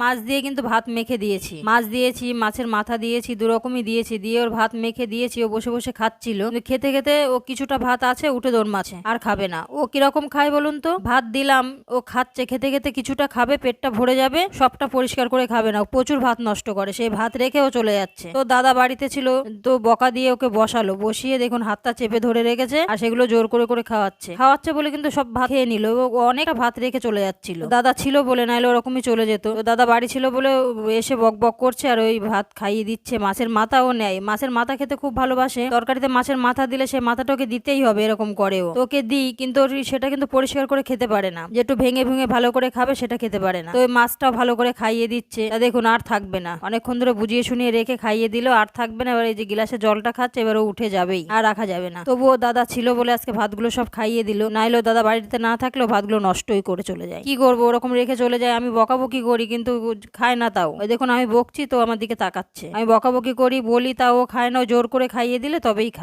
মাছ দিয়ে কিন্তু ভাত মেখে দিয়েছি, মাছ দিয়েছি, মাছের মাথা দিয়েছি, দুরকমই দিয়েছি, দিয়ে ওর ভাত মেখে দিয়েছি। ও বসে বসে খাচ্ছিল, খেতে খেতে ও কিছুটা ভাত আছে উঠে দৌড় মাছে, আর খাবে না। ও কিরকম খায় বলুন তো, ভাত দিলাম ও খাচ্ছে, খেতে খেতে কিছুটা খাবে, পেটটা ভরে যাবে, সবটা পরিষ্কার করে খাবে না, প্রচুর ভাত নষ্ট করে, সেই ভাত রেখে ও চলে যাচ্ছে। তো দাদা বাড়িতে ছিল, তো বকা দিয়ে ওকে বসালো, বসিয়ে দেখুন হাতটা চেপে ধরে রেখেছে আর সেগুলো জোর করে করে খাওয়াচ্ছে বলে কিন্তু সব ভাত খেয়ে নিল। ও অনেকটা ভাত রেখে চলে যাচ্ছিল, দাদা ছিল বলে, নাইলে ওরকমই চলে যেত। তো দাদা বাড়ি ছিল বলে এসে বক বক করছে আর ওই ভাত খাইয়ে দিচ্ছে। মাছের মাথাও নেয়, মাছের মাথা খেতে খুব ভালোবাসে, তরকারিতে মাছের মাথা দিলে সে মাথাটা ওকে দিতেই হবে, এরকম করেও। তো ওকে দিই, কিন্তু সেটা কিন্তু পরিষ্কার করে খেতে পারে না, যে একটু ভেঙে ভেঙে ভালো করে খাবে সেটা খেতে পারে না। তো ওই মাছটাও ভালো করে খাইয়ে দিচ্ছে। তা দেখুন আর থাকবে না, অনেকক্ষণ ধরে বুঝিয়ে শুনিয়ে রেখে খাইয়ে দিল, আর থাকবে না। এবার এই যে গিলাসে জলটা খাচ্ছে, এবার ও উঠে যাবেই, আর রাখা যাবে না। তবুও দাদা ছিল বলে আজকে ভাতগুলো সব খাইয়ে দিল, নাইলেও দাদা বাড়িতে না থাকলেও ভাতগুলো নষ্টই করে চলে যায়। কি করবো, ওরকম রেখে চলে যায়। আমি বকাবকি করি কিন্তু খায় না। তাও ওই দেখুন আমি বকছি তো আমার দিকে তাকাচ্ছে, আমি বকাবকি করি বলি, তাও খায় না, জোর করে খাইয়ে দিলে তবেই খায়।